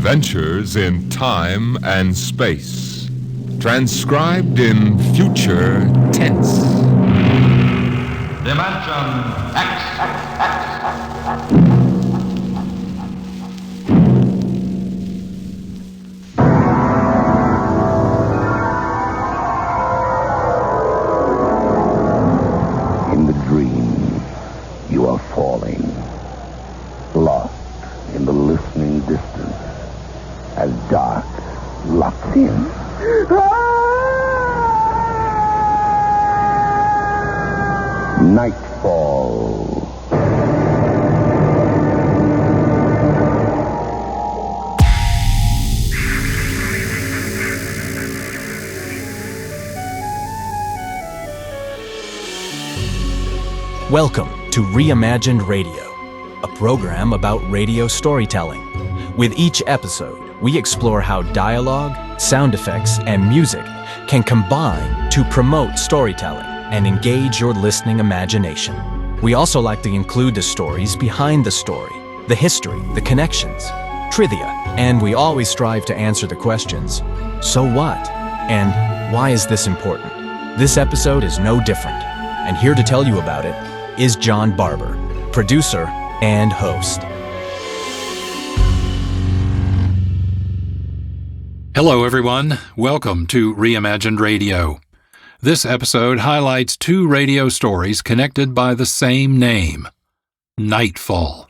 Adventures in Time and Space. Transcribed in future tense. Dimension X. In the dream, you are falling, lost in the listening distance, as dark locks in. Nightfall. Welcome to Reimagined Radio, a program about radio storytelling. With each episode, we explore how dialogue, sound effects, and music can combine to promote storytelling and engage your listening imagination. We also like to include the stories behind the story, the history, the connections, trivia, and we always strive to answer the questions, so what? And why is this important? This episode is no different, and here to tell you about it is John Barber, producer and host. Hello, everyone. Welcome to Reimagined Radio. This episode highlights two radio stories connected by the same name, Nightfall.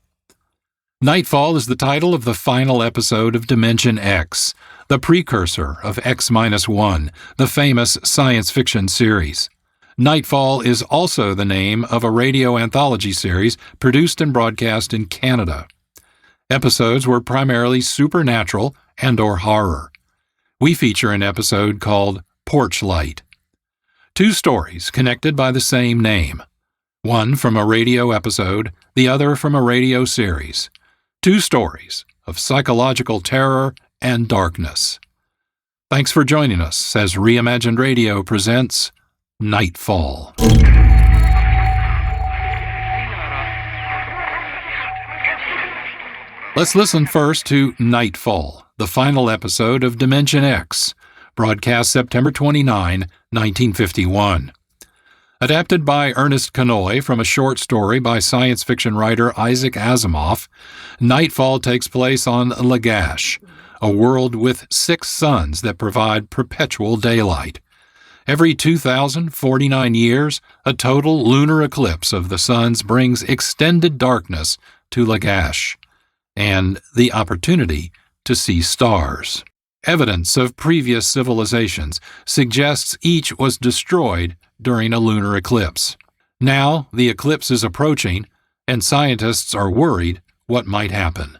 Nightfall is the title of the final episode of Dimension X, the precursor of X-1, the famous science fiction series. Nightfall is also the name of a radio anthology series produced and broadcast in Canada. Episodes were primarily supernatural and/or horror. We feature an episode called Porchlight. Two stories connected by the same name. One from a radio episode, the other from a radio series. Two stories of psychological terror and darkness. Thanks for joining us as Reimagined Radio presents Nightfall. Let's listen first to Nightfall, the final episode of Dimension X, broadcast September 29, 1951. Adapted by Ernest Kanoy from a short story by science fiction writer Isaac Asimov, Nightfall takes place on Lagash, a world with 6 suns that provide perpetual daylight. Every 2,049 years, a total lunar eclipse of the suns brings extended darkness to Lagash and the opportunity to see stars. Evidence of previous civilizations suggests each was destroyed during a lunar eclipse. Now, the eclipse is approaching, and scientists are worried what might happen.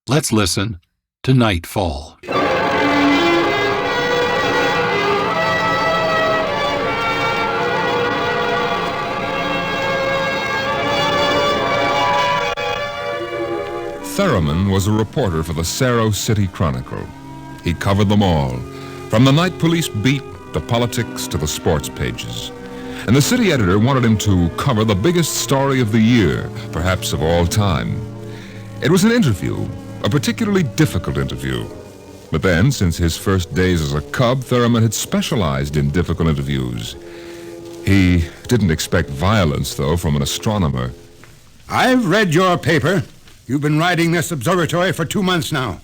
Let's listen to Nightfall. Thurman was a reporter for the Saro City Chronicle. He covered them all, from the night police beat, the politics, to the sports pages. And the city editor wanted him to cover the biggest story of the year, perhaps of all time. It was an interview, a particularly difficult interview. But then, since his first days as a cub, Thurman had specialized in difficult interviews. He didn't expect violence, though, from an astronomer. I've read your paper. You've been riding this observatory for 2 months now.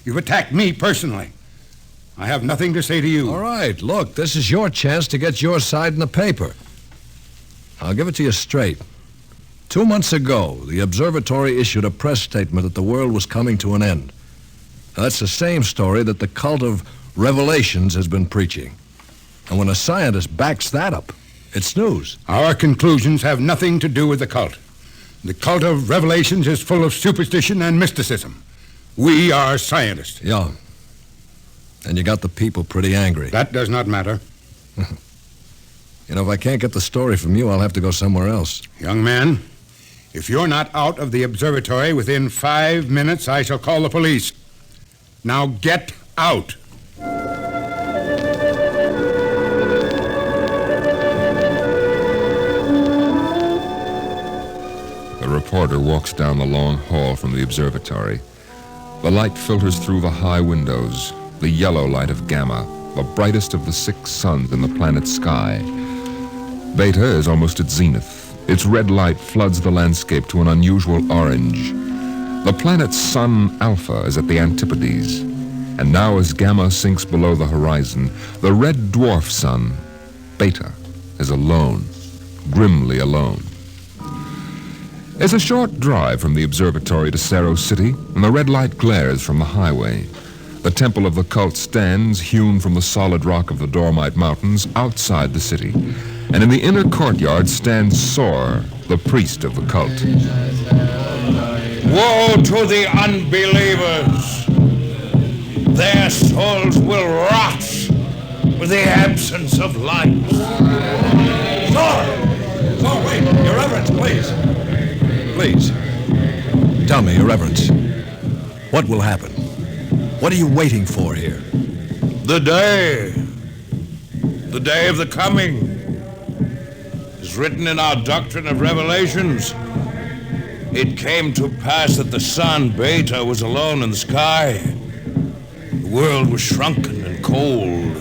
You've attacked me personally. I have nothing to say to you. All right, look, this is your chance to get your side in the paper. I'll give it to you straight. 2 months ago, the observatory issued a press statement that the world was coming to an end. Now, that's the same story that the cult of revelations has been preaching. And when a scientist backs that up, it's news. Our conclusions have nothing to do with the cult. The cult of revelations is full of superstition and mysticism. We are scientists. Yeah. And you got the people pretty angry. That does not matter. You know, if I can't get the story from you, I'll have to go somewhere else. Young man, if you're not out of the observatory within 5 minutes, I shall call the police. Now get out. The reporter walks down the long hall from the observatory. The light filters through the high windows, the yellow light of Gamma, the brightest of the 6 suns in the planet's sky. Beta is almost at zenith. Its red light floods the landscape to an unusual orange. The planet's sun, Alpha, is at the antipodes. And now as Gamma sinks below the horizon, the red dwarf sun, Beta, is alone, grimly alone. It's a short drive from the observatory to Cerro City, and the red light glares from the highway. The temple of the cult stands, hewn from the solid rock of the Dormite Mountains, outside the city. And in the inner courtyard stands Sor, the priest of the cult. Woe to the unbelievers! Their souls will rot with the absence of light. Sor, wait! Your Reverence, please! Please, tell me, Your Reverence, what will happen? What are you waiting for here? The day of the coming, is written in our doctrine of revelations. It came to pass that the sun, Beta, was alone in the sky. The world was shrunken and cold.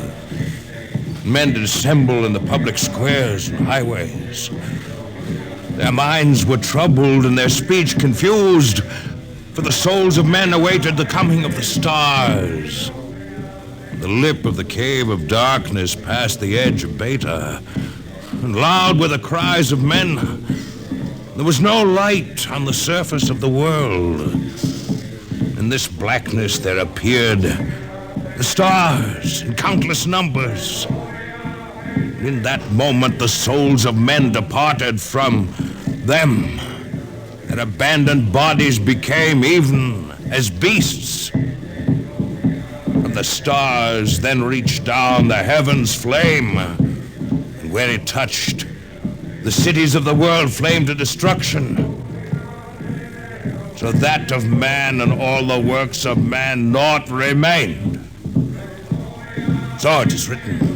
Men did assemble in the public squares and highways. Their minds were troubled and their speech confused, for the souls of men awaited the coming of the stars. The lip of the cave of darkness passed the edge of Beta, and loud were the cries of men. There was no light on the surface of the world. In this blackness there appeared the stars in countless numbers. In that moment the souls of men departed from them. Their abandoned bodies became even as beasts. And the stars then reached down the heavens' flame, and where it touched, the cities of the world flamed to destruction. So that of man and all the works of man naught remained. So it is written.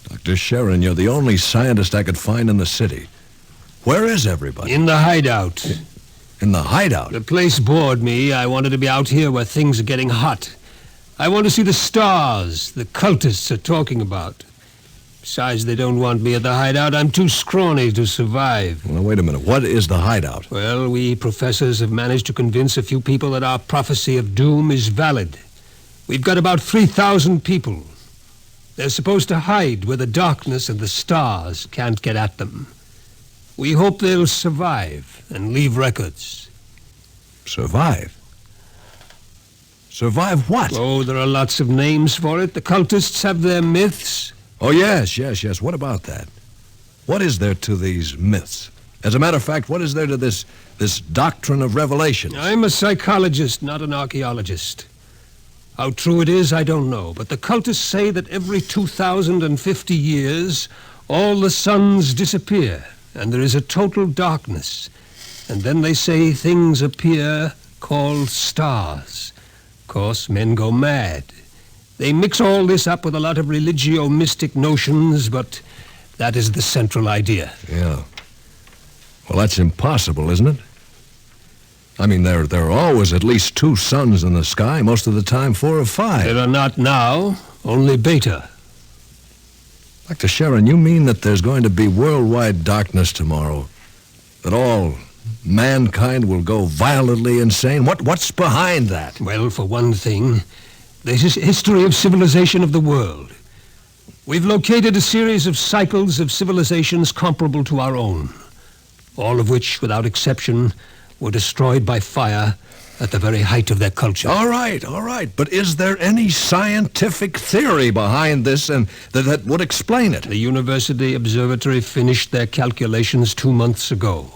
Dr. Sharon, you're the only scientist I could find in the city. Where is everybody? In the hideout. In the hideout? The place bored me. I wanted to be out here where things are getting hot. I want to see the stars the cultists are talking about. Besides, they don't want me at the hideout. I'm too scrawny to survive. Well, wait a minute. What is the hideout? Well, we professors have managed to convince a few people that our prophecy of doom is valid. We've got about 3,000 people. They're supposed to hide where the darkness and the stars can't get at them. We hope they'll survive and leave records. Survive? Survive what? Oh, there are lots of names for it. The cultists have their myths. Oh, yes. What about that? What is there to these myths? As a matter of fact, what is there to this doctrine of revelation? I'm a psychologist, not an archaeologist. How true it is, I don't know. But the cultists say that every 2,050 years, all the suns disappear, and there is a total darkness. And then they say things appear called stars. Of course, men go mad. They mix all this up with a lot of religio-mystic notions, but that is the central idea. Yeah. Well, that's impossible, isn't it? I mean, there are always at least 2 suns in the sky, most of the time 4 or 5. There are not now, only Beta. Dr. Sharon, you mean that there's going to be worldwide darkness tomorrow? That all mankind will go violently insane? What's behind that? Well, for one thing, this is history of civilization of the world. We've located a series of cycles of civilizations comparable to our own, all of which, without exception, were destroyed by fire at the very height of their culture. All right. But is there any scientific theory behind this and that would explain it? The University Observatory finished their calculations 2 months ago.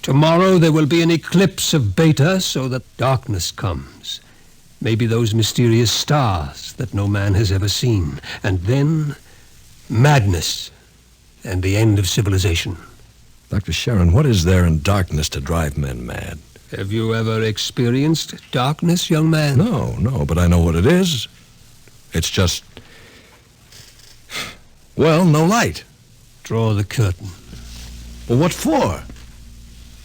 Tomorrow there will be an eclipse of Beta, so that darkness comes. Maybe those mysterious stars that no man has ever seen. And then madness and the end of civilization. Dr. Sharon, what is there in darkness to drive men mad? Have you ever experienced darkness, young man? No, but I know what it is. It's just... well, no light. Draw the curtain. Well, what for?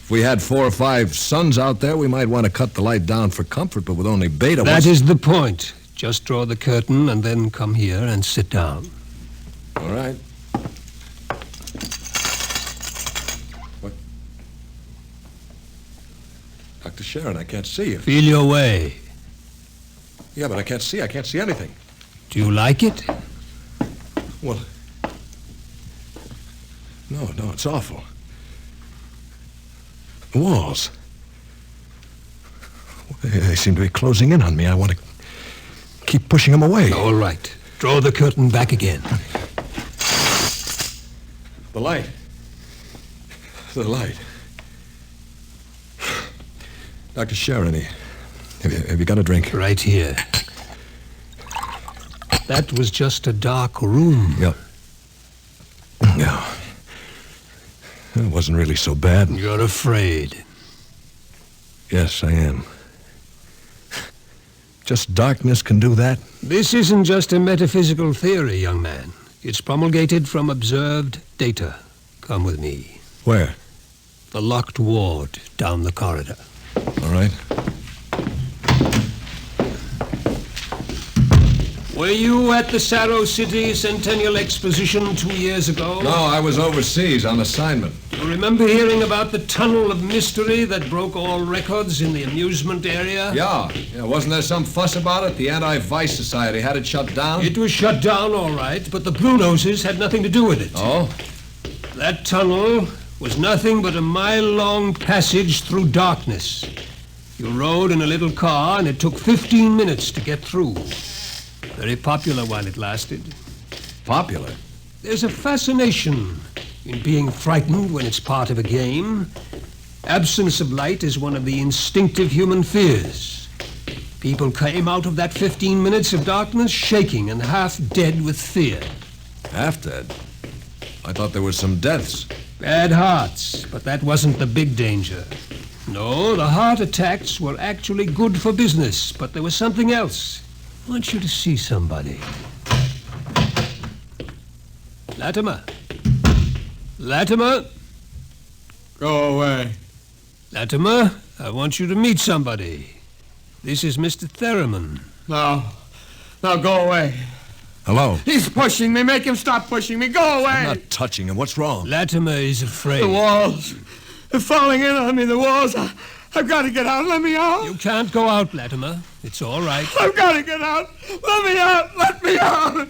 If we had 4 or 5 suns out there, we might want to cut the light down for comfort, but with only beta... That is the point. Just draw the curtain and then come here and sit down. All right. What? Dr. Sharon, I can't see you. Feel your way. Yeah, but I can't see. I can't see anything. Do you like it? Well... No, it's awful. The walls. They seem to be closing in on me. I want to keep pushing them away. All right. Draw the curtain back again. The light. The light. Dr. Sharon, have you got a drink? Right here. That was just a dark room. Yeah. No. It wasn't really so bad. You're afraid. Yes, I am. Just darkness can do that? This isn't just a metaphysical theory, young man. It's promulgated from observed data. Come with me. Where? The locked ward down the corridor. All right. Were you at the Saro City Centennial Exposition 2 years ago? No, I was overseas on assignment. You remember hearing about the tunnel of mystery that broke all records in the amusement area? Yeah. Wasn't there some fuss about it? The Anti-Vice Society had it shut down? It was shut down, all right, but the Blue Noses had nothing to do with it. Oh? That tunnel was nothing but a mile-long passage through darkness. You rode in a little car, and it took 15 minutes to get through. Very popular while it lasted. Popular? There's a fascination in being frightened when it's part of a game. Absence of light is one of the instinctive human fears. People came out of that 15 minutes of darkness shaking and half dead with fear. Half dead? I thought there were some deaths. Bad hearts, but that wasn't the big danger. No, the heart attacks were actually good for business, but there was something else. I want you to see somebody. Latimer. Latimer. Go away. Latimer, I want you to meet somebody. This is Mr. Theremin. No, go away. Hello? He's pushing me. Make him stop pushing me. Go away. I'm not touching him. What's wrong? Latimer is afraid. The walls. They're falling in on me, the walls. I've got to get out. Let me out. You can't go out, Latimer. It's all right. I've got to get out. Let me out. Let me out.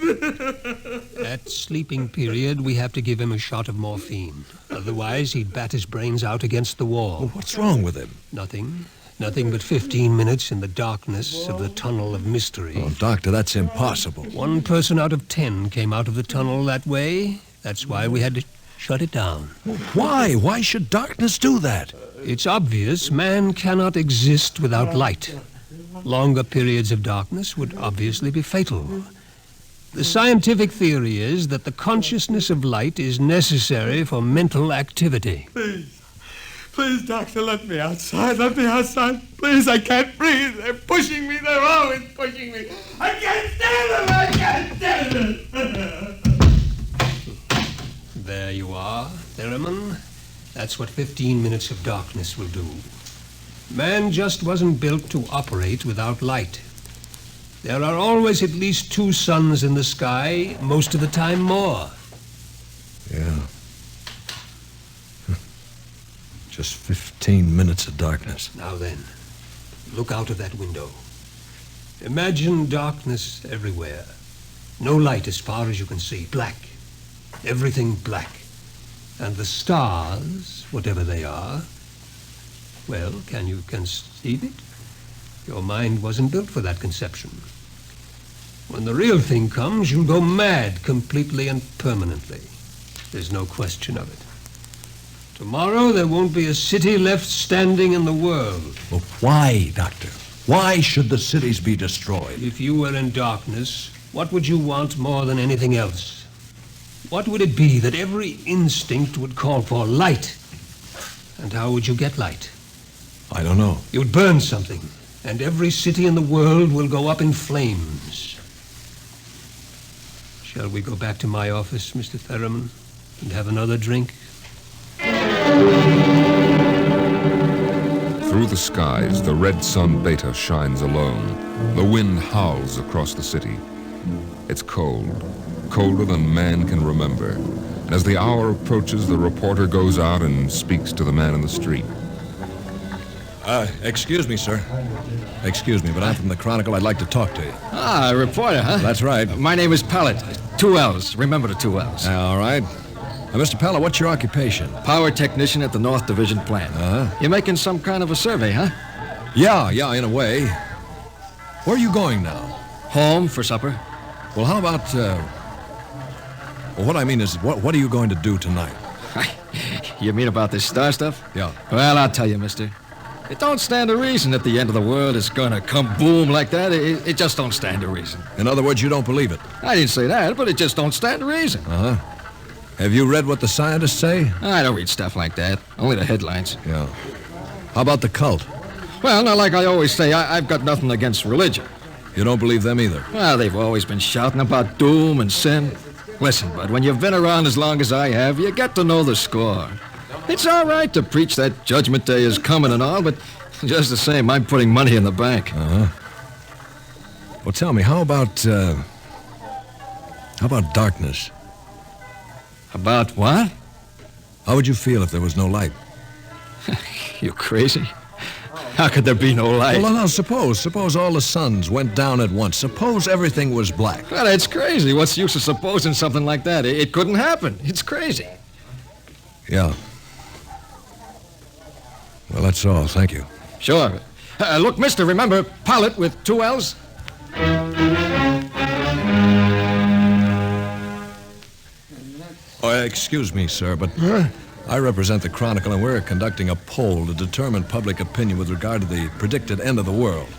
That sleeping period, we have to give him a shot of morphine. Otherwise, he'd bat his brains out against the wall. Well, what's wrong with him? Nothing. Nothing but 15 minutes in the darkness of the tunnel of mystery. Oh, Doctor, that's impossible. 1 person out of 10 came out of the tunnel that way. That's why we had to shut it down. Well, why? Why should darkness do that? It's obvious man cannot exist without light. Longer periods of darkness would obviously be fatal. The scientific theory is that the consciousness of light is necessary for mental activity. Please, doctor, let me outside. Let me outside. Please, I can't breathe. They're pushing me. They're always pushing me. I can't stand it. I can't stand it. There you are, Theremin. That's what 15 minutes of darkness will do. Man just wasn't built to operate without light. There are always at least 2 suns in the sky, most of the time more. Yeah. Just 15 minutes of darkness. Now then, look out of that window. Imagine darkness everywhere. No light as far as you can see. Black. Everything black. And the stars, whatever they are, well, can you conceive it? Your mind wasn't built for that conception. When the real thing comes, you'll go mad completely and permanently. There's no question of it. Tomorrow, there won't be a city left standing in the world. Well, why, Doctor? Why should the cities be destroyed? If you were in darkness, what would you want more than anything else? What would it be that every instinct would call for? Light. And how would you get light? I don't know. You'd burn something, and every city in the world will go up in flames. Shall we go back to my office, Mr. Theremin, and have another drink? Through the skies, the red sun Beta shines alone. The wind howls across the city. It's cold, colder than man can remember. And as the hour approaches, the reporter goes out and speaks to the man in the street. Excuse me, sir. Excuse me, but I'm from the Chronicle. I'd like to talk to you. Ah, a reporter, huh? That's right. My name is Pallet. 2 L's. Remember the 2 L's. All right. Mr. Pella, what's your occupation? Power technician at the North Division plant. You're making some kind of a survey, huh? Yeah, in a way. Where are you going now? Home for supper. Well, how about, well, what I mean is, what are you going to do tonight? You mean about this star stuff? Yeah. Well, I'll tell you, mister. It don't stand to reason that the end of the world is gonna come boom like that. It just don't stand to reason. In other words, you don't believe it? I didn't say that, but it just don't stand to reason. Have you read what the scientists say? I don't read stuff like that. Only the headlines. Yeah. How about the cult? Well, now, like I always say, I've got nothing against religion. You don't believe them either? Well, they've always been shouting about doom and sin. Listen, bud, when you've been around as long as I have, you get to know the score. It's all right to preach that Judgment Day is coming and all, but just the same, I'm putting money in the bank. Well, tell me, how about darkness? About what? How would you feel if there was no light? You crazy? How could there be no light? Well, now, suppose all the suns went down at once. Suppose everything was black. Well, it's crazy. What's the use of supposing something like that? It couldn't happen. It's crazy. Yeah. Well, that's all. Thank you. Sure. Look, mister, remember, Pallet with 2 L's? Excuse me, sir, but I represent the Chronicle, and we're conducting a poll to determine public opinion with regard to the predicted end of the world.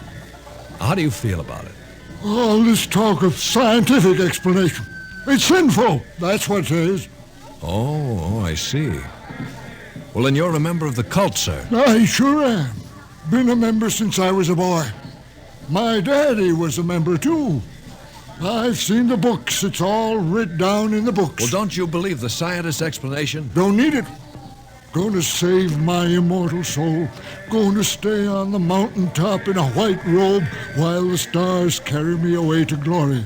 How do you feel about it? All this talk of scientific explanation. It's sinful. That's what it is. Oh, I see. Well, then you're a member of the cult, sir. I sure am. Been a member since I was a boy. My daddy was a member, too. I've seen the books. It's all writ down in the books. Well, don't you believe the scientist's explanation? Don't need it. Going to save my immortal soul. Going to stay on the mountaintop in a white robe while the stars carry me away to glory.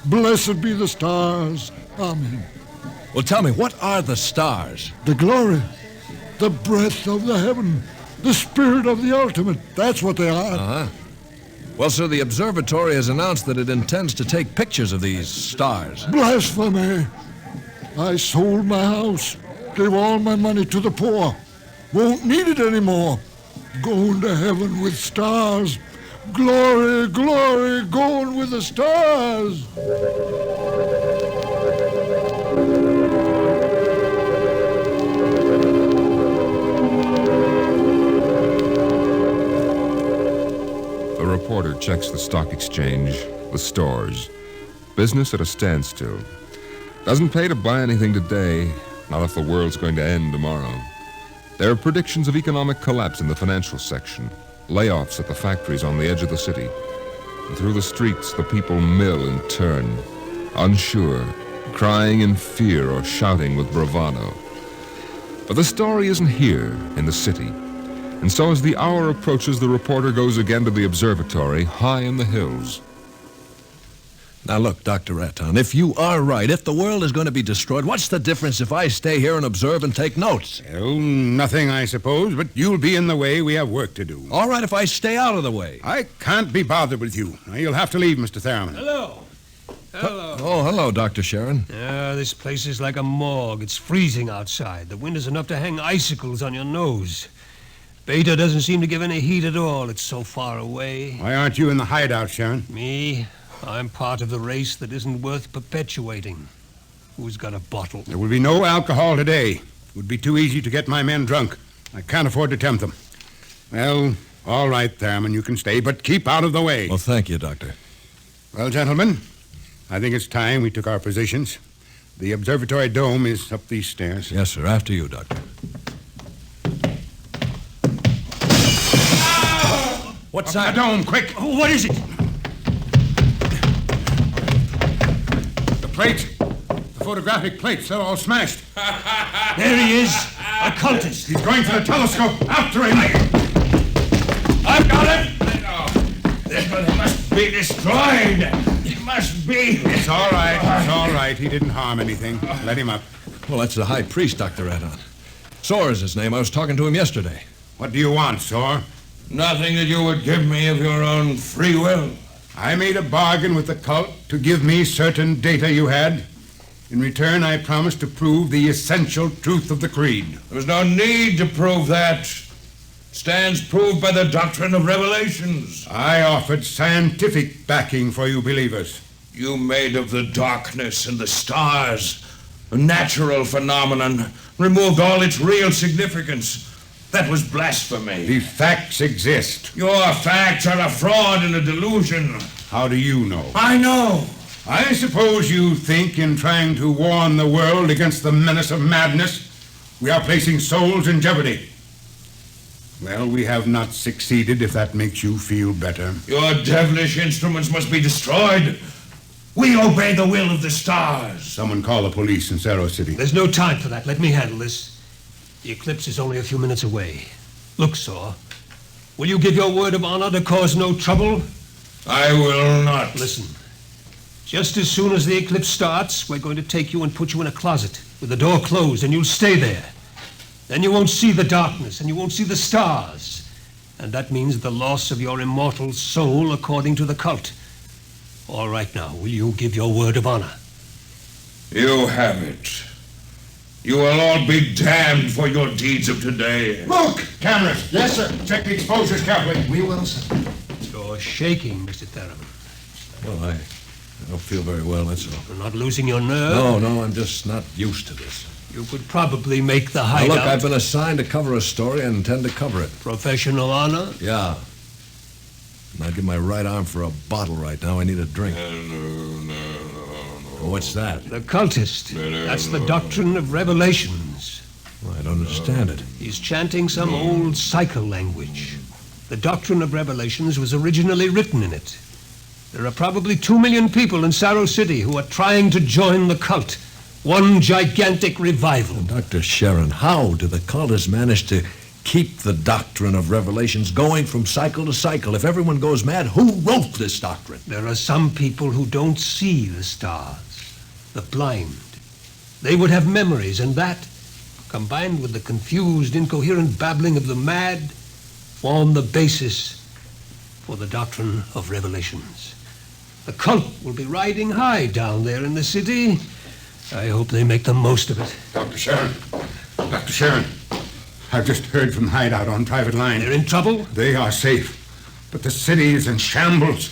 Blessed be the stars. Amen. Well, tell me, what are the stars? The glory. The breath of the heaven. The spirit of the ultimate. That's what they are. Well, sir, the observatory has announced that it intends to take pictures of these stars. Blasphemy. I sold my house. Gave all my money to the poor. Won't need it anymore. Going to heaven with stars. Glory, glory, going with the stars. The reporter checks the stock exchange, the stores. Business at a standstill. Doesn't pay to buy anything today, not if the world's going to end tomorrow. There are predictions of economic collapse in the financial section, layoffs at the factories on the edge of the city. And through the streets, the people mill and turn, unsure, crying in fear or shouting with bravado. But the story isn't here in the city. And so as the hour approaches, the reporter goes again to the observatory high in the hills. Now, look, Dr. Raton, if you are right, if the world is going to be destroyed, what's the difference if I stay here and observe and take notes? Well, nothing, I suppose, but you'll be in the way. We have work to do. All right, if I stay out of the way. I can't be bothered with you. Now, you'll have to leave, Mr. Theremin. Hello. Hello. Oh, hello, Dr. Sharon. This place is like a morgue. It's freezing outside. The wind is enough to hang icicles on your nose. Beta doesn't seem to give any heat at all. It's so far away. Why aren't you in the hideout, Sharon? Me? I'm part of the race that isn't worth perpetuating. Who's got a bottle? There will be no alcohol today. It would be too easy to get my men drunk. I can't afford to tempt them. Well, all right, Theremin, you can stay, but keep out of the way. Well, thank you, Doctor. Well, gentlemen, I think it's time we took our positions. The observatory dome is up these stairs. Yes, sir. After you, Doctor. What's Up that? the dome, quick! What is it? The plates. The photographic plates, they're all smashed. There he is. A cultist. He's going for the telescope. After him! I've got it! It must be destroyed. It must be. It's all right. It's all right. He didn't harm anything. Let him up. Well, that's the high priest, Dr. Adon. Soar is his name. I was talking to him yesterday. What do you want, Soar? Nothing that you would give me of your own free will. I made a bargain with the cult to give me certain data you had. In return, I promised to prove the essential truth of the creed. There was no need to prove that. Stands proved by the doctrine of revelations. I offered scientific backing for you believers. You made of the darkness and the stars a natural phenomenon, removed all its real significance. That was blasphemy. The facts exist. Your facts are a fraud and a delusion. How do you know? I know. I suppose you think in trying to warn the world against the menace of madness, we are placing souls in jeopardy. Well, we have not succeeded, if that makes you feel better. Your devilish instruments must be destroyed. We obey the will of the stars. Someone call the police in Cerro City. There's no time for that. Let me handle this. The eclipse is only a few minutes away. Look, Saw. Will you give your word of honor to cause no trouble? I will not. Listen. Just as soon as the eclipse starts, we're going to take you and put you in a closet with the door closed, and you'll stay there. Then you won't see the darkness, and you won't see the stars. And that means the loss of your immortal soul according to the cult. All right now, will you give your word of honor? You have it. You will all be damned for your deeds of today. Look! Cameras! Yes, sir. Check the exposures carefully. We will, sir. You're shaking, Mr. Theron. Well, I don't feel very well, that's all. You're not losing your nerve? No, I'm just not used to this. You could probably make the Now, hideout. look, I've been assigned to cover a story and intend to cover it. Professional honor? Yeah. And I'd give my right arm for a bottle right now. I need a drink. What's that? The cultist. That's the doctrine of revelations. Well, I don't understand it. He's chanting some old cycle language. The doctrine of revelations was originally written in it. There are probably 2 million people in Cerro City who are trying to join the cult. One gigantic revival. Dr. Sharon, how do the cultists manage to keep the doctrine of revelations going from cycle to cycle? If everyone goes mad, who wrote this doctrine? There are some people who don't see the stars, the blind. They would have memories, and that, combined with the confused, incoherent babbling of the mad, form the basis for the doctrine of revelations. The cult will be riding high down there in the city. I hope they make the most of it. Dr. Sharon. Dr. Sharon. I've just heard from Hideout on private line. They're in trouble? They are safe. But the city is in shambles.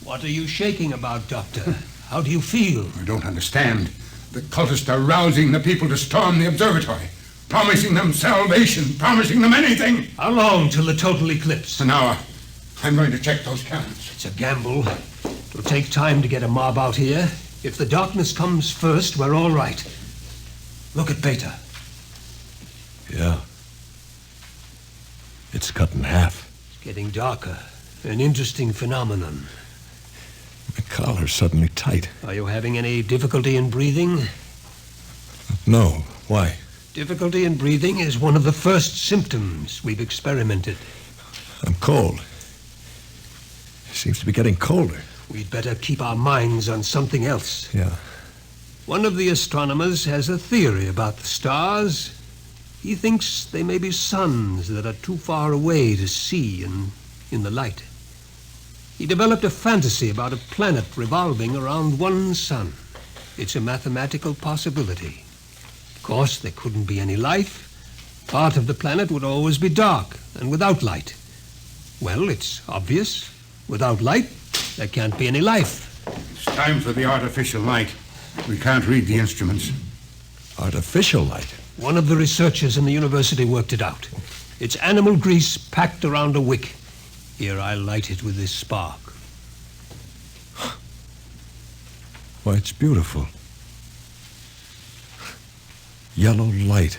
What are you shaking about, Doctor? How do you feel? You don't understand. The cultists are rousing the people to storm the observatory, promising them salvation, promising them anything. How long till the total eclipse? An hour. I'm going to check those cannons. It's a gamble. It'll take time to get a mob out here. If the darkness comes first, we're all right. Look at Beta. Yeah. It's cut in half. It's getting darker. An interesting phenomenon. My collar's suddenly tight. Are you having any difficulty in breathing? No. Why? Difficulty in breathing is one of the first symptoms we've experimented. I'm cold. It seems to be getting colder. We'd better keep our minds on something else. Yeah. One of the astronomers has a theory about the stars. He thinks they may be suns that are too far away to see in the light. He developed a fantasy about a planet revolving around one sun. It's a mathematical possibility. Of course, there couldn't be any life. Part of the planet would always be dark and without light. Well, it's obvious. Without light, there can't be any life. It's time for the artificial light. We can't read the instruments. Artificial light? One of the researchers in the university worked it out. It's animal grease packed around a wick. Here, I'll light it with this spark. Why, it's beautiful. Yellow light.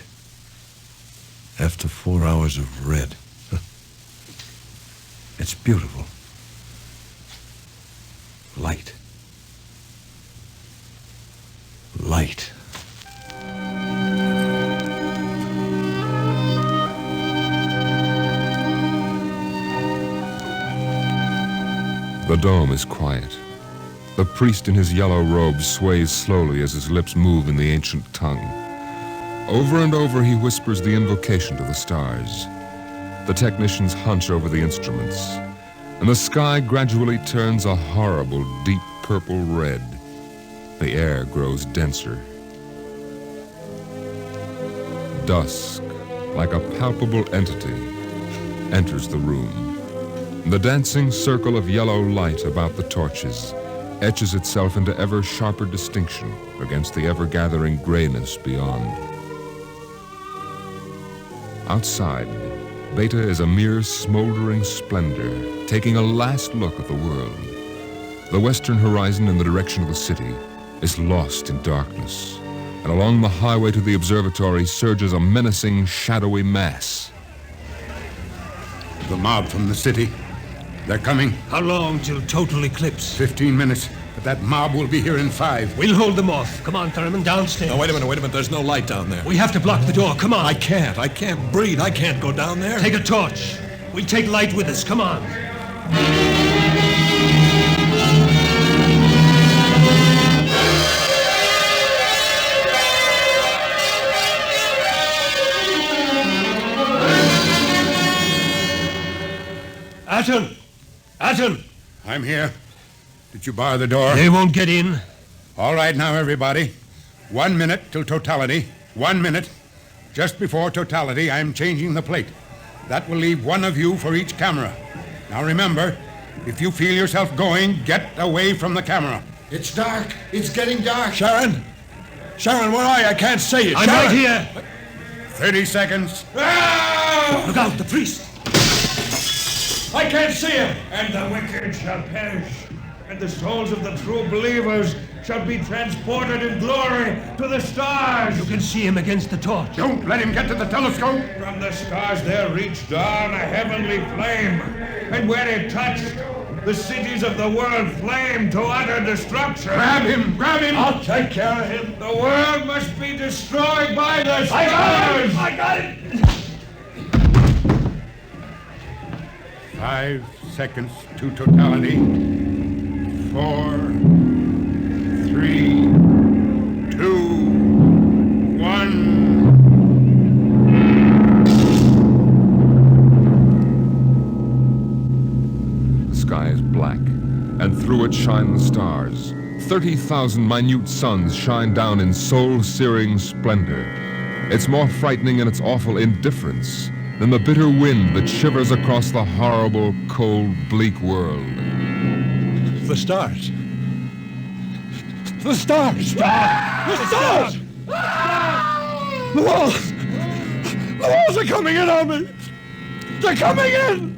After 4 hours of red. It's beautiful. Light. Light. The dome is quiet. The priest in his yellow robe sways slowly as his lips move in the ancient tongue. Over and over he whispers the invocation to the stars. The technicians hunch over the instruments, and the sky gradually turns a horrible, deep purple red. The air grows denser. Dusk, like a palpable entity, enters the room. The dancing circle of yellow light about the torches etches itself into ever sharper distinction against the ever-gathering grayness beyond. Outside, Beta is a mere smoldering splendor, taking a last look at the world. The western horizon in the direction of the city is lost in darkness, and along the highway to the observatory surges a menacing, shadowy mass. The mob from the city. They're coming. How long till total eclipse? 15 minutes, but that mob will be here in 5. We'll hold them off. Come on, Thurman, downstairs. No, wait a minute. There's no light down there. We have to block the door. Come on. I can't breathe. I can't go down there. Take a torch. We'll take light with us. Come on. Atten! I'm here. Did you bar the door? They won't get in. All right now, everybody. 1 minute till totality. 1 minute. Just before totality, I'm changing the plate. That will leave one of you for each camera. Now remember, if you feel yourself going, get away from the camera. It's dark. It's getting dark. Sharon, where are you? I can't see you. I'm Sharon! right here. 30 seconds. Look out, the priest. I can't see him. And the wicked shall perish, and the souls of the true believers shall be transported in glory to the stars. You can see him against the torch. Don't let him get to the telescope. From the stars there reached down a heavenly flame, and where it touched, the cities of the world flamed to utter destruction. Grab him! I'll take care of him. The world must be destroyed by the stars. I got it! 5 seconds to totality. 4, 3, 2, 1. The sky is black, and through it shine the stars. 30,000 minute suns shine down in soul-searing splendor. It's more frightening in its awful indifference than the bitter wind that shivers across the horrible, cold, bleak world. The stars. The stars! The stars! The walls! The walls are coming in on me! They're coming in!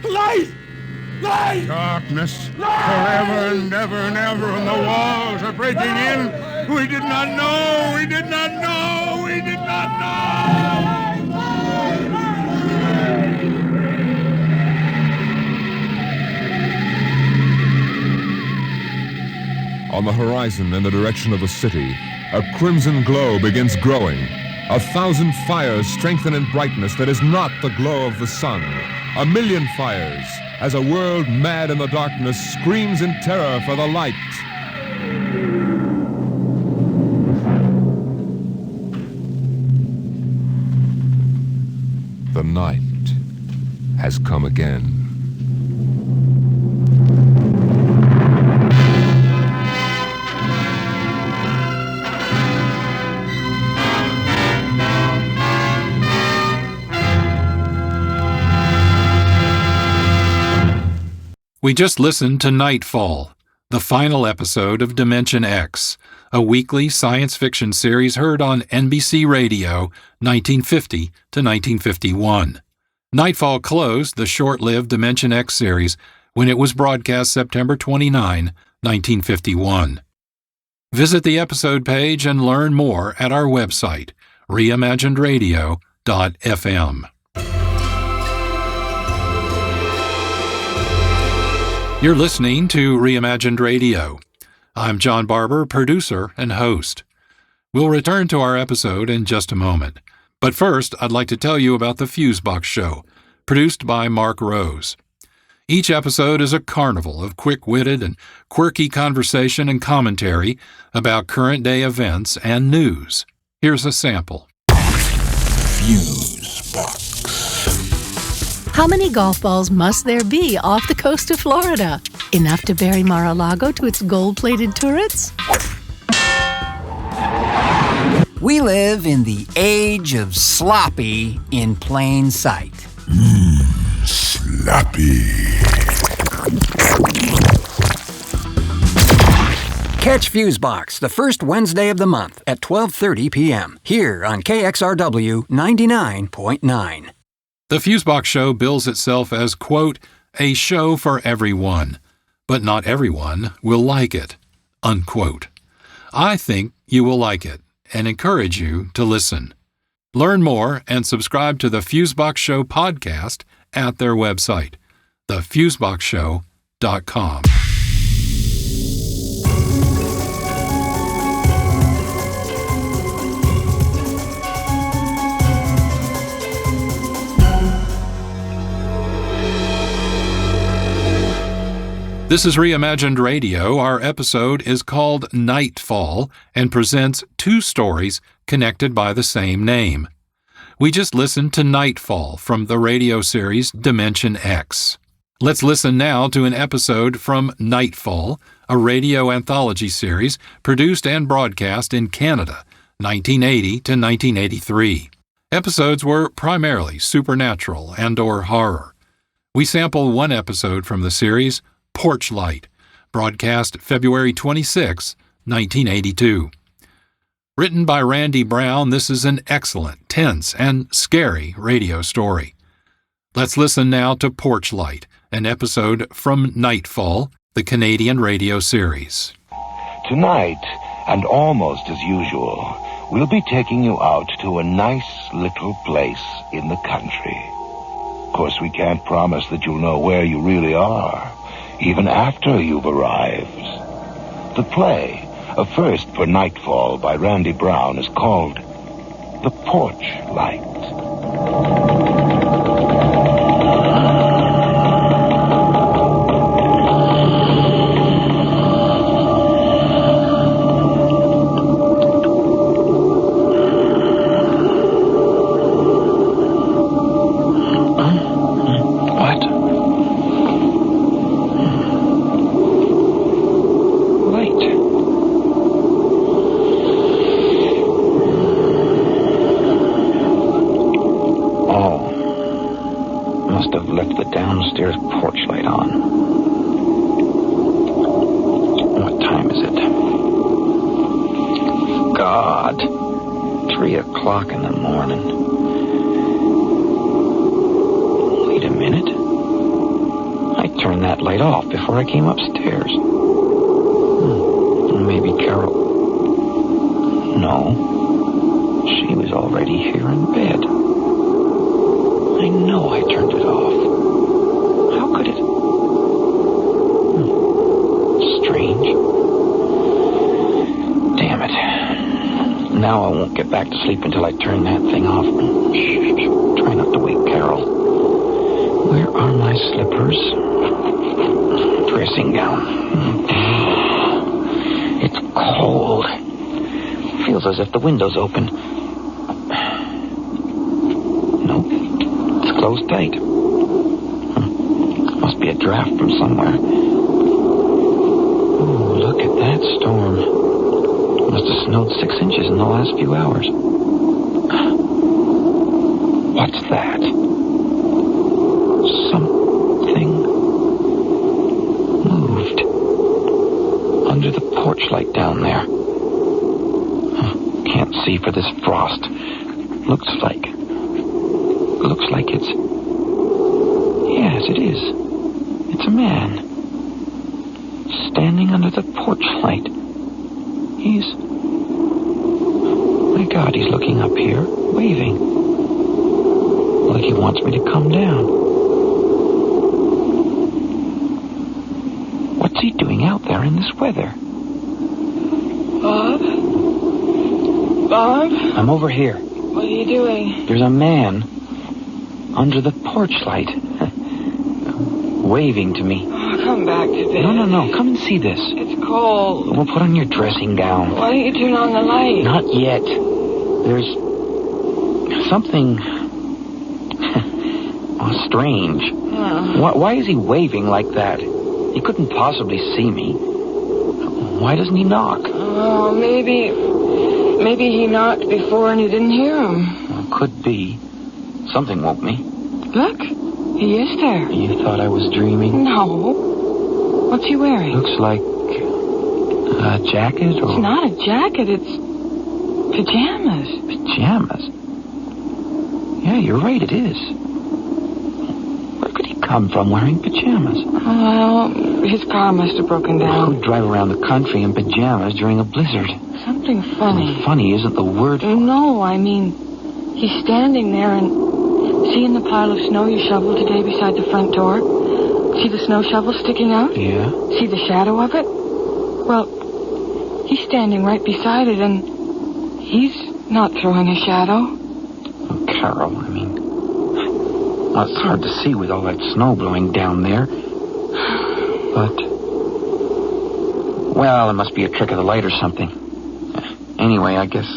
Light! Light! Darkness. Forever and ever and ever, and the walls are breaking in. We did not know! We did not know! We did not know! On the horizon in the direction of the city, a crimson glow begins growing. 1,000 fires strengthen in brightness that is not the glow of the sun. 1,000,000 fires, as a world mad in the darkness screams in terror for the light. The night has come again. We just listened to Nightfall, the final episode of Dimension X, a weekly science fiction series heard on NBC Radio 1950 to 1951. Nightfall closed the short-lived Dimension X series when it was broadcast September 29, 1951. Visit the episode page and learn more at our website, reimaginedradio.fm. You're listening to Reimagined Radio. I'm John Barber, producer and host. We'll return to our episode in just a moment. But first, I'd like to tell you about the Fusebox Show, produced by Mark Rose. Each episode is a carnival of quick-witted and quirky conversation and commentary about current-day events and news. Here's a sample. Fusebox. How many golf balls must there be off the coast of Florida? Enough to bury Mar-a-Lago to its gold-plated turrets? We live in the age of sloppy in plain sight. Sloppy. Catch Fusebox the first Wednesday of the month at 12:30 p.m. here on KXRW 99.9. The Fusebox Show bills itself as, quote, a show for everyone, but not everyone will like it, unquote. I think you will like it and encourage you to listen. Learn more and subscribe to the Fusebox Show podcast at their website, thefuseboxshow.com. This is Reimagined Radio. Our episode is called Nightfall and presents two stories connected by the same name. We just listened to Nightfall from the radio series Dimension X. Let's listen now to an episode from Nightfall, a radio anthology series produced and broadcast in Canada, 1980 to 1983. Episodes were primarily supernatural and/or horror. We sample one episode from the series, Porchlight, broadcast February 26, 1982. Written by Randy Brown, this is an excellent, tense, and scary radio story. Let's listen now to Porchlight, an episode from Nightfall, the Canadian radio series. Tonight, and almost as usual, we'll be taking you out to a nice little place in the country. Of course, we can't promise that you'll know where you really are, even after you've arrived. The play, a first for Nightfall by Randy Brown, is called The Porchlight. Downstairs porch light on. What time is it? God, 3 o'clock in the morning. Wait a minute. I turned that light off before I came upstairs. Maybe Carol... No. She was already here in bed. I know I turned it off. Strange. Damn it. Now I won't get back to sleep until I turn that thing off. Shh. Try not to wake Carol. Where are my slippers? Dressing gown. It's cold. Feels as if the window's open. Nope. It's closed tight. Must be a draft from somewhere. Oh, look at that storm. Must have snowed 6 inches in the last few hours. What's that? Something moved under the porch light down there. Can't see for this frost. Looks like it's... Yes, it is. It's a man. Standing under the porch light. My God, he's looking up here, waving. Like he wants me to come down. standing out there in this weather? Bob? Bob? I'm over here. What are you doing? There's a man under the porchlight waving to me. Oh, come back to bed. No. Come and see this. It's cold. Well, put on your dressing gown. Why don't you turn on the light? Not yet. There's something strange. Why is he waving like that? He couldn't possibly see me. Why doesn't he knock? Oh, maybe he knocked before and you didn't hear him. Well, could be. Something woke me. Look, he is there. You thought I was dreaming? No. What's he wearing? Looks like a jacket or... It's not a jacket, it's pajamas. Pajamas? Yeah, you're right, it is. Where could he come from wearing pajamas? Well, his car must have broken down. Who'd drive around the country in pajamas during a blizzard? Something funny. Funny isn't the word for it. No, I mean, he's standing there and... Seeing the pile of snow you shoveled today beside the front door? See the snow shovel sticking out? Yeah. See the shadow of it? Well, he's standing right beside it and he's not throwing a shadow. Oh, Carol, I mean... Well, it's hard to see with all that snow blowing down there. But... Well, it must be a trick of the light or something. Anyway, I guess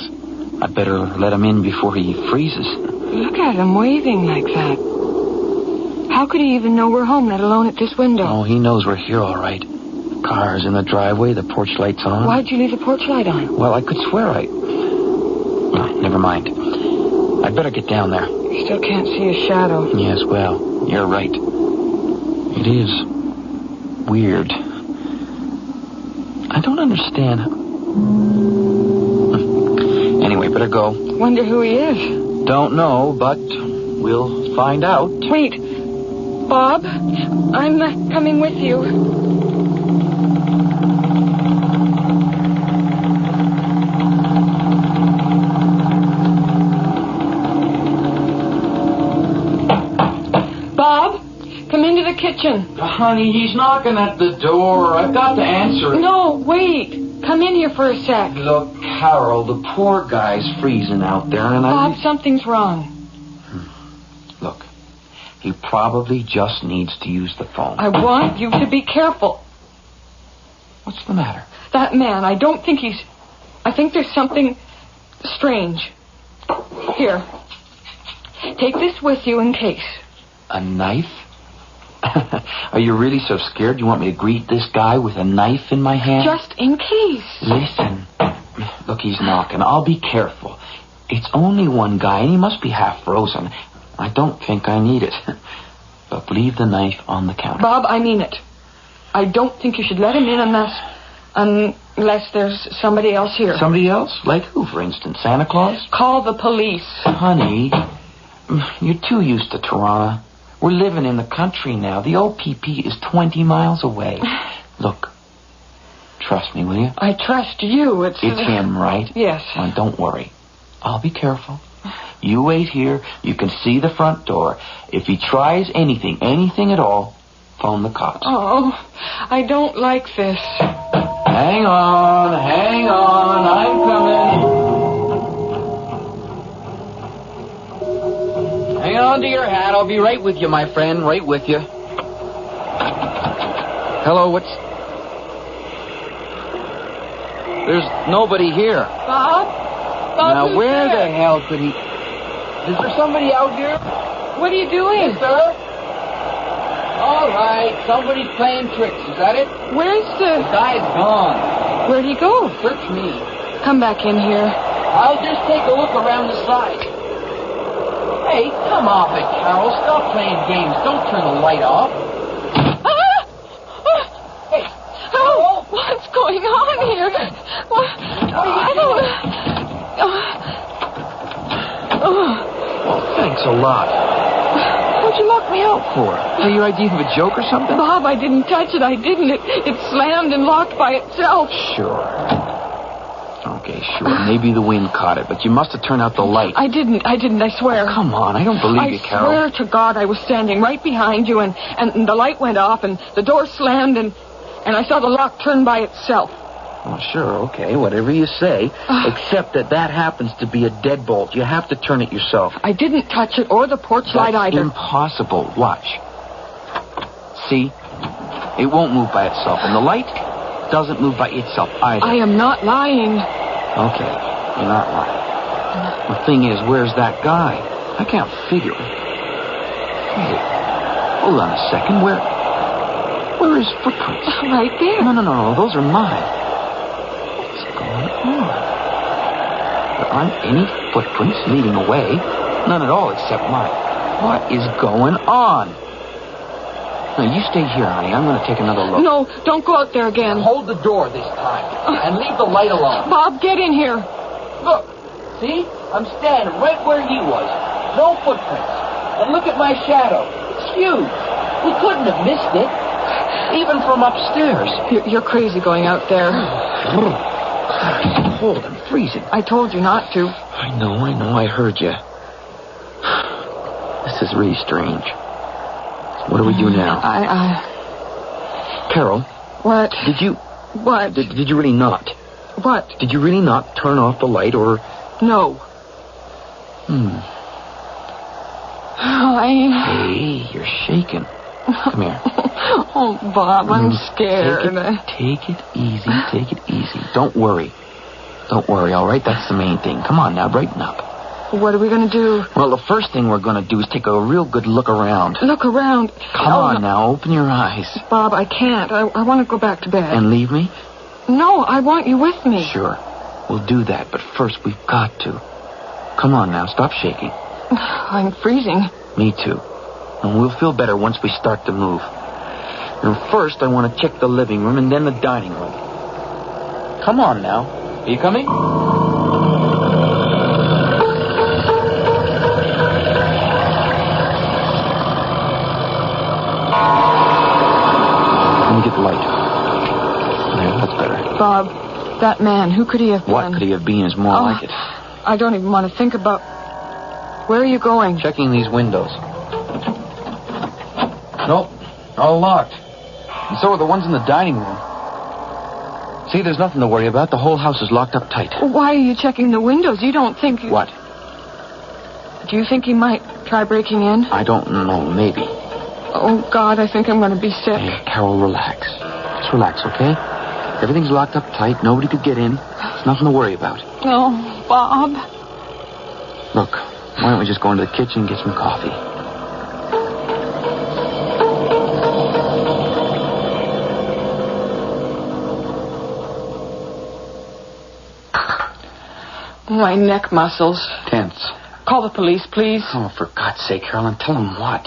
I'd better let him in before he freezes. Look at him waving like that. How could he even know we're home, let alone at this window? Oh, he knows we're here all right. The car's in the driveway, the porch light's on. Why'd you leave the porch light on? Well, I could swear No, never mind. I'd better get down there. You still can't see a shadow. Yes, well, you're right. It is weird. I don't understand. Anyway, better go. Wonder who he is. Don't know, but we'll find out. Wait. Bob, I'm coming with you. Bob, come into the kitchen. Honey, he's knocking at the door. I've got to answer it. No, wait. Come in here for a sec. Look, Carol, the poor guy's freezing out there, and Bob, something's wrong. Look, he probably just needs to use the phone. I want you to be careful. What's the matter? That man, I think there's something strange. Here. Take this with you in case. A knife? Are you really so scared you want me to greet this guy with a knife in my hand? Just in case. Listen. Look, he's knocking. I'll be careful. It's only one guy, and he must be half frozen. I don't think I need it. Look, leave the knife on the counter. Bob, I mean it. I don't think you should let him in unless there's somebody else here. Somebody else? Like who, for instance? Santa Claus? Call the police. Honey, you're too used to Toronto. We're living in the country now. The OPP is 20 miles away. Look, trust me, will you? I trust you. It's him, right? Yes. Well, don't worry. I'll be careful. You wait here. You can see the front door. If he tries anything at all, phone the cops. Oh, I don't like this. Hang on. I'm coming. Hang on to your hat. I'll be right with you, my friend. Right with you. Hello, There's nobody here. Bob, now, who's where there? the hell could he... Is there somebody out here? What are you doing? Yes, sir. All right, somebody's playing tricks. Is that it? Where's the guy's gone. Where'd he go? Search me. Come back in here. I'll just take a look around the side. Hey, come off it, Carol. Stop playing games. Don't turn the light off. Hey, oh, what's going on here? What I don't... Well, thanks a lot. What'd you lock me out for? Are you idea of a joke or something? Bob, I didn't touch it. I didn't. It slammed and locked by itself. Sure. Okay, sure. Maybe the wind caught it, but you must have turned out the light. I didn't, I swear. Oh, come on, I don't believe you, Carol. I swear to God I was standing right behind you, and the light went off, and the door slammed, and and I saw the lock turn by itself. Well, sure, okay, whatever you say. Except that happens to be a deadbolt. You have to turn it yourself. I didn't touch it or the porch light either. Impossible. Watch. See? It won't move by itself, and the light doesn't move by itself either. I am not lying. Okay, you're not lying. The thing is, where's that guy? I can't figure it. Hey, hold on a second. Where are his footprints? Right there. No, those are mine. What's going on? There aren't any footprints leading away. None at all except mine. What is going on? Now, you stay here, honey. I'm going to take another look. No, don't go out there again. Hold the door this time. And leave the light alone. Bob, get in here. Look. See? I'm standing right where he was. No footprints. And look at my shadow. It's huge. We couldn't have missed it. Even from upstairs. You're crazy going out there. Cold. I'm freezing. I told you not to. I know. I heard you. This is really strange. What do we do now? Carol. What? Did you... What? Did you really not? What? Did you really not turn off the light, or... No. Hey, you're shaking. Come here. Oh, Bob, I'm scared. Take it easy. Don't worry, all right? That's the main thing. Come on now, brighten up. What are we going to do? Well, the first thing we're going to do is take a real good look around. Look around? Come on now, open your eyes. Bob, I can't. I want to go back to bed. And leave me? No, I want you with me. Sure, we'll do that, but first we've got to. Come on now, stop shaking. I'm freezing. Me too. And we'll feel better once we start to move. And first, I want to check the living room and then the dining room. Come on now. Are you coming? Let me get the light. There, that's better. Bob, that man, who could he have been? What could he have been is more like it. I don't even want to think about... Where are you going? Checking these windows. Nope, all locked. And so are the ones in the dining room. See, there's nothing to worry about. The whole house is locked up tight. Why are you checking the windows? You don't think... What? Do you think he might try breaking in? I don't know, maybe. Oh, God, I think I'm going to be sick. Hey, Carol, relax. Just relax, okay? Everything's locked up tight. Nobody could get in. There's nothing to worry about. Oh, Bob. Look, why don't we just go into the kitchen and get some coffee? My neck muscles. Tense. Call the police, please. Oh, for God's sake, Carolyn, tell them what?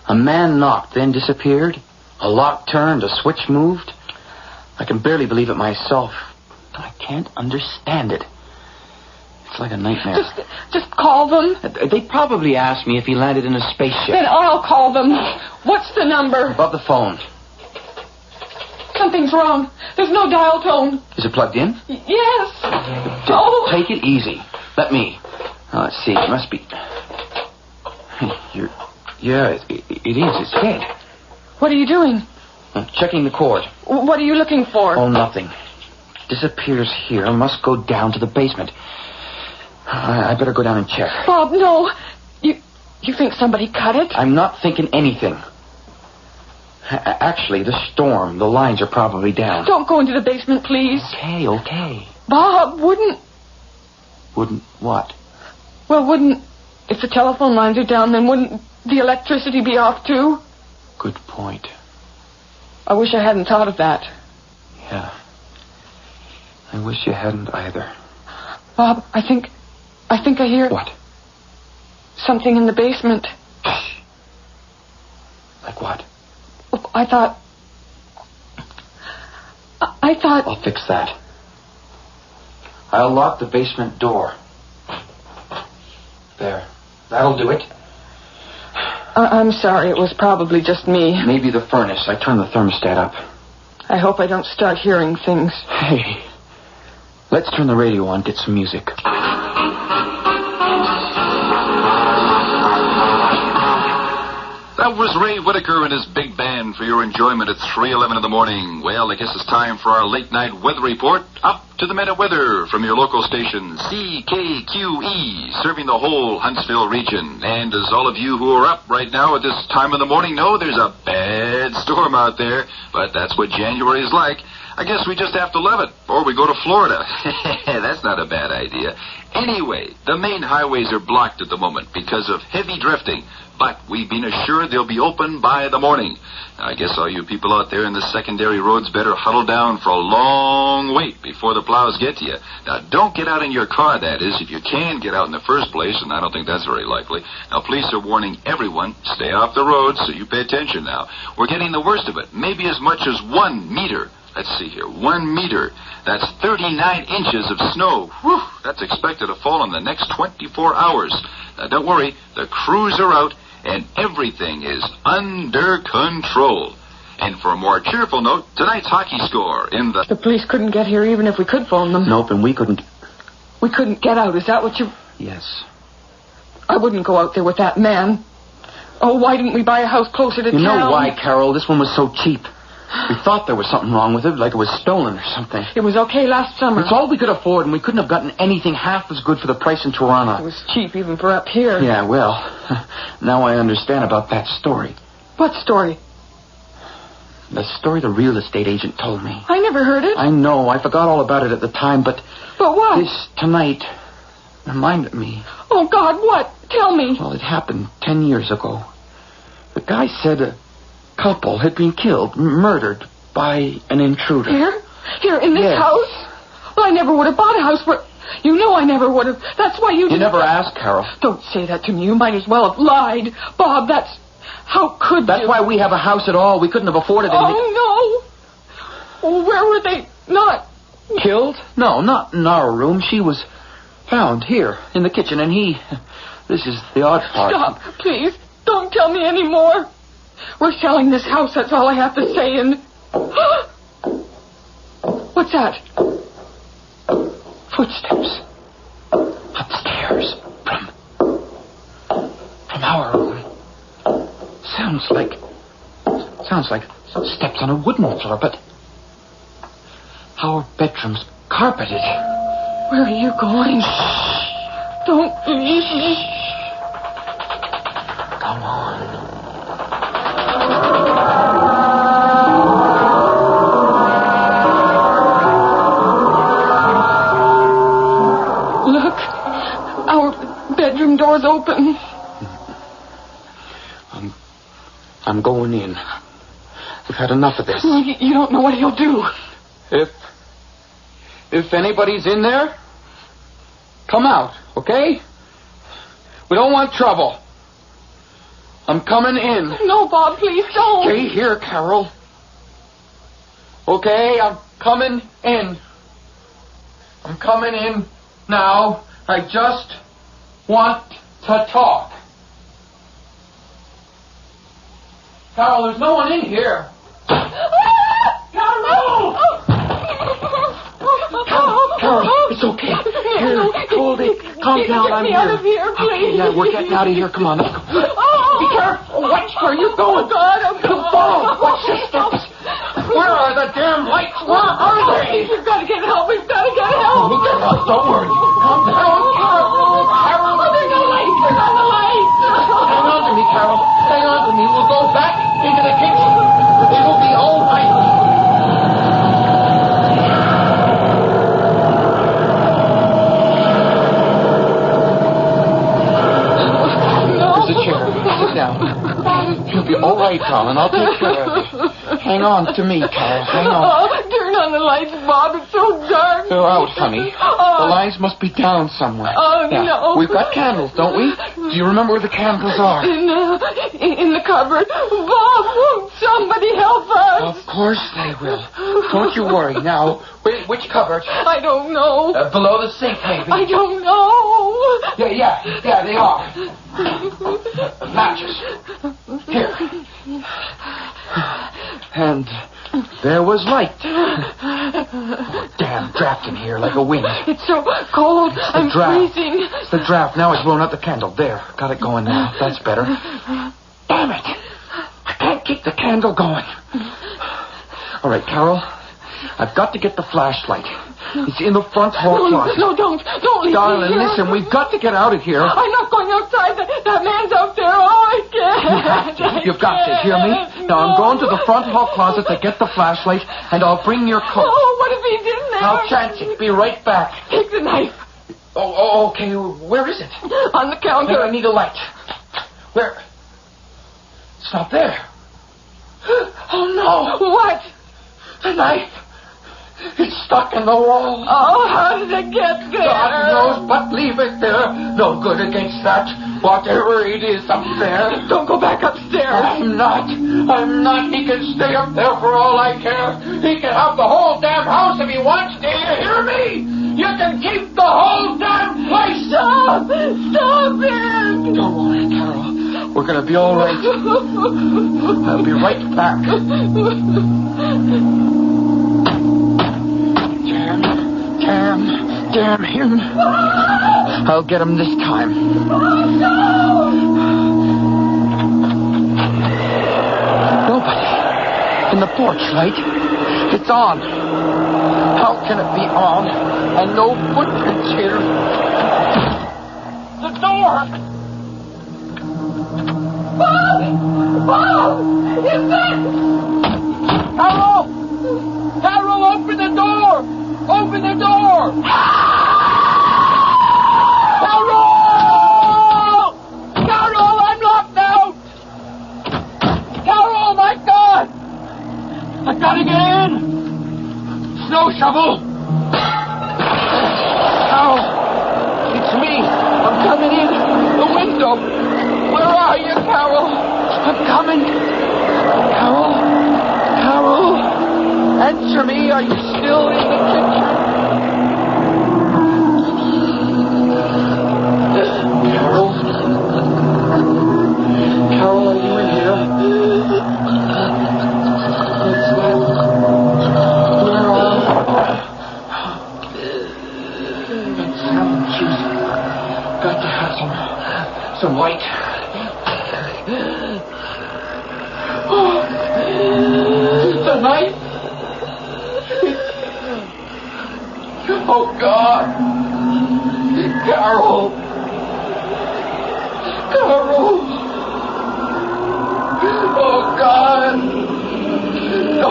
A man knocked, then disappeared. A lock turned, a switch moved. I can barely believe it myself. I can't understand it. It's like a nightmare. Just call them. They probably asked me if he landed in a spaceship. Then I'll call them. What's the number? Above the phone. Something's wrong. There's no dial tone. Is it plugged in? Yes. Take it easy. Let me. Let's see. It must be... Yeah, it is. It's dead. What are you doing? I'm checking the cord. What are you looking for? Oh, nothing. Disappears here. I must go down to the basement. I better go down and check. Bob, no. You think somebody cut it? I'm not thinking anything. Actually, the storm. The lines are probably down. Don't go into the basement, please. Okay. Bob, wouldn't what? Well, if the telephone lines are down, then wouldn't the electricity be off, too? Good point. I wish I hadn't thought of that. Yeah. I wish you hadn't either. Bob, I think I hear... What? Something in the basement. Shh. Like what? I thought... I'll fix that. I'll lock the basement door. There. That'll do it. I'm sorry. It was probably just me. Maybe the furnace. I turned the thermostat up. I hope I don't start hearing things. Hey. Let's turn the radio on, get some music. That was Ray Whitaker and his big band for your enjoyment at 3:11 in the morning. Well, I guess it's time for our late-night weather report. Up to the minute weather from your local station, CKQE, serving the whole Huntsville region. And as all of you who are up right now at this time of the morning know, there's a bad storm out there. But that's what January is like. I guess we just have to love it, or we go to Florida. That's not a bad idea. Anyway, the main highways are blocked at the moment because of heavy drifting, but we've been assured they'll be open by the morning. I guess all you people out there in the secondary roads better huddle down for a long wait before the plows get to you. Now, don't get out in your car, that is, if you can get out in the first place, and I don't think that's very likely. Now, police are warning everyone, stay off the road, so you pay attention now. We're getting the worst of it, maybe as much as 1 meter. Let's see here, 1 meter. That's 39 inches of snow. Whew, that's expected to fall in the next 24 hours. Now, don't worry, the crews are out, and everything is under control. And for a more cheerful note, tonight's hockey score in the... The police couldn't get here even if we could phone them. Nope, and we couldn't... We couldn't get out, is that what you... Yes. I wouldn't go out there with that man. Oh, why didn't we buy a house closer to town? You know why, Carol? This one was so cheap. We thought there was something wrong with it, like it was stolen or something. It was okay last summer. It's all we could afford, and we couldn't have gotten anything half as good for the price in Toronto. It was cheap even for up here. Yeah, well, now I understand about that story. What story? The story the real estate agent told me. I never heard it. I know, I forgot all about it at the time, but... But what? This tonight reminded me. Oh, God, what? Tell me. Well, it happened 10 years ago. The guy said a couple had been killed, murdered by an intruder. Here? Here in this Yes. house? Well, I never would have bought a house where... You know I never would have. That's why you You never asked, Carol. Don't say that to me. You might as well have lied. Bob, that's... How could That's you? why we have a house at all. We couldn't have afforded anything. Oh, no. Well, where were they? Not... Killed? No, not in our room. She was found here in the kitchen, and he... This is the odd part. Stop, please. Don't tell me any more. We're selling this house, that's all I have to say, and... What's that? Footsteps. Upstairs. From our room. Sounds like steps on a wooden floor, but... Our bedroom's carpeted. Where are you going? Don't leave me. Come on. Look, our bedroom door's open. I'm going in. I've had enough of this. You don't know what he'll do. If anybody's in there, come out, okay? We don't want trouble. I'm coming in. No, Bob, please don't. Stay here, Carol. Okay, I'm coming in. I'm coming in now. I just want to talk. Carol, there's no one in here. Carol! Carol, it's okay. Here, hold it. Calm down, I'm Get me out of here, please. Okay, yeah, we're getting out of here. Come on, let's go. Oh. Be careful. Watch where you're going. Oh, God, I'm Don't fall. Watch your steps. Where are the damn lights? Where are they? We've got to get help. We've got to get help. We'll get help. Don't worry. Calm down. Carol. Oh, there's no lights. There's not the lights. Hang on to me, Carol. Hang on to me. We'll go back into the kitchen. It'll be all right. There's a chair. Sit down. You'll be all right, darling. I'll take care of you. Hang on to me, Carol. Hang on. Oh, turn on the lights, Bob. It's so dark. They're out, honey. The lines must be down somewhere. Oh, Now, no. We've got candles, don't we? Do you remember where the candles are? In the cupboard. Bob, won't somebody help us? Of course they will. Don't you worry. Now, which cupboard? I don't know. Below the sink, maybe. I don't know. Yeah, they are. Matches. Here. And there was light. Damn draft in here like a wind. It's so cold. I'm draft. freezing. It's the draft. Now it's blowing out the candle. There. Got it going now. That's better. Damn it. candle going. All right, Carol. I've got to get the flashlight. It's in the front hall closet. No, don't leave Darling, me here. listen, we've got to get out of here. I'm not going outside. That man's out there. Oh, I can't. You've got to, hear me? Now, I'm going to the front hall closet to get the flashlight, and I'll bring your coat. Oh, what if he's in there? I'll chance it. Be right back. Take the knife. Oh, okay. Where is it? On the counter. Here, I need a light. Where? It's not there. Oh, no. What? The knife. It's stuck in the wall. Oh, how did it get there? God knows, but leave it there. No good against that. Whatever it is up there. Don't go back upstairs. I'm not. He can stay up there for all I care. He can have the whole damn house if he wants. Do you hear me? You can keep the whole damn place. Stop it. Don't worry, Carol. We're going to be all right. I'll be right back. Damn him. I'll get him this time. Nobody. In the porchlight. It's on. How can it be on and no footprints here? The door! Bob! Is it? Carol, open the door! Open the door! Carol, I'm locked out! Carol, my God! I gotta get in! Snow shovel! Carol, it's me. I'm coming in. The window. Where are you, Carol? I'm coming. Carol? Answer me. Are you still in the kitchen? Carol, are you in here? What's that? Where are you? That's salmon juice. Got to have some light. Oh, the knife. Oh, God. Carol. Oh, God. No.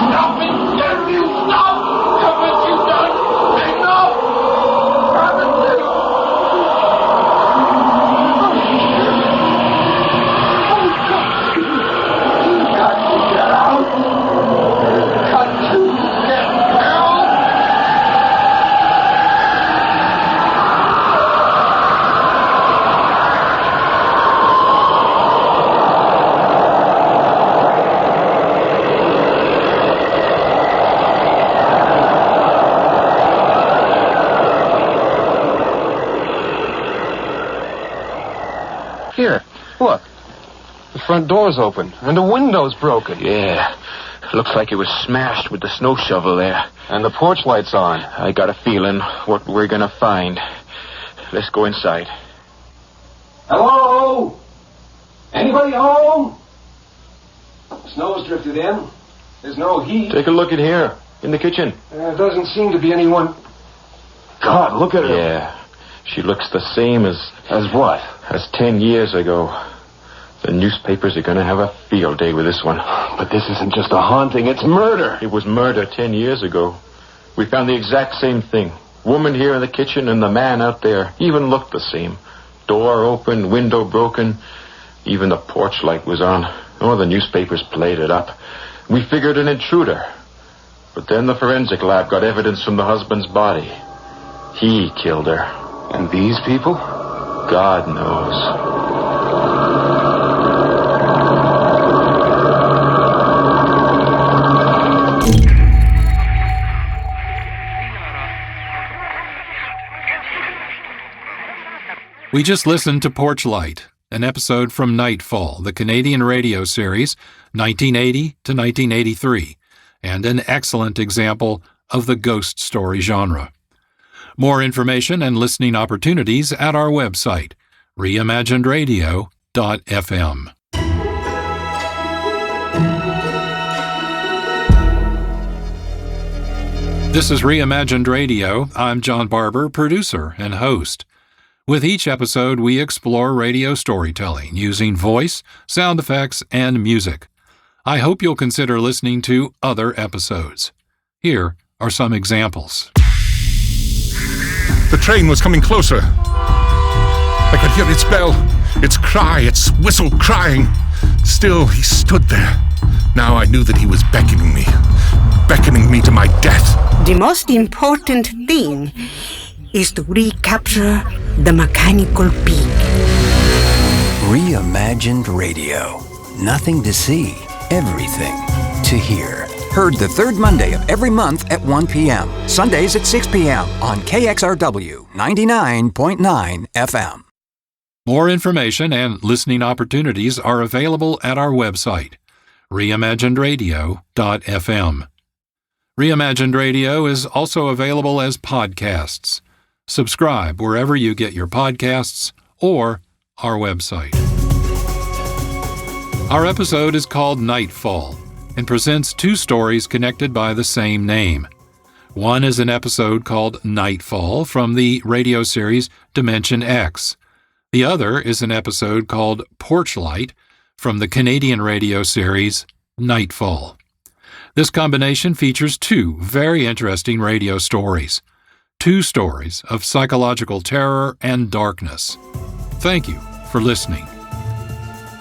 Stop it. Damn you. Stop. Haven't you done enough? Haven't you? Here, look. The front door's open, and the window's broken. Yeah. Looks like it was smashed with the snow shovel there. And the porch light's on. I got a feeling what we're gonna find. Let's go inside. Hello? Anybody home? Snow's drifted in. There's no heat. Take a look in here, in the kitchen. There doesn't seem to be anyone. God, look at her. Yeah. She looks the same as what? As 10 years ago. The newspapers are going to have a field day with this one. But this isn't just a haunting, it's murder. It was murder 10 years ago. We found the exact same thing. Woman here in the kitchen and the man out there even looked the same. Door open, window broken. Even the porch light was on. Oh, the newspapers played it up. We figured an intruder. But then the forensic lab got evidence from the husband's body. He killed her. And these people? God knows. We just listened to Porchlight, an episode from Nightfall, the Canadian radio series, 1980 to 1983, and an excellent example of the ghost story genre. More information and listening opportunities at our website, reimaginedradio.fm. This is Reimagined Radio. I'm John Barber, producer and host. With each episode, we explore radio storytelling using voice, sound effects, and music. I hope you'll consider listening to other episodes. Here are some examples. The train was coming closer. I could hear its bell, its cry, its whistle crying. Still, he stood there. Now I knew that he was beckoning me to my death. The most important thing is to recapture the mechanical peak. Reimagined Radio. Nothing to see, everything to hear. Heard the third Monday of every month at 1 p.m. Sundays at 6 p.m. on KXRW 99.9 FM. More information and listening opportunities are available at our website, reimaginedradio.fm. Reimagined Radio is also available as podcasts. Subscribe wherever you get your podcasts or our website. Our episode is called Nightfall and presents two stories connected by the same name. One is an episode called Nightfall from the radio series Dimension X. The other is an episode called Porchlight from the Canadian radio series Nightfall. This combination features two very interesting radio stories. Two stories of psychological terror and darkness. Thank you for listening.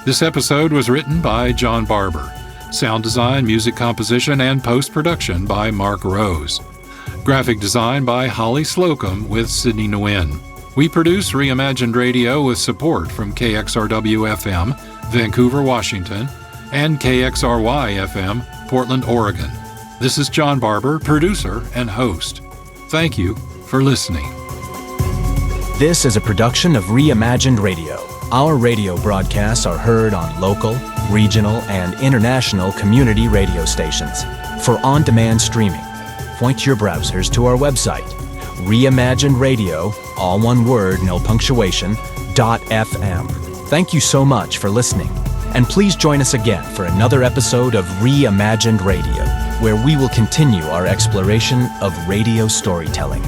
This episode was written by John Barber. Sound design, music composition, and post-production by Mark Rose. Graphic design by Holly Slocum with Sydney Nguyen. We produce Reimagined Radio with support from KXRW-FM, Vancouver, Washington, and KXRY-FM, Portland, Oregon. This is John Barber, producer and host. Thank you for listening. This is a production of Reimagined Radio. Our radio broadcasts are heard on local, regional, and international community radio stations. For on-demand streaming, point your browsers to our website, Reimagined Radio, all one word, no punctuation, .fm. Thank you so much for listening. And please join us again for another episode of Reimagined Radio, where we will continue our exploration of radio storytelling.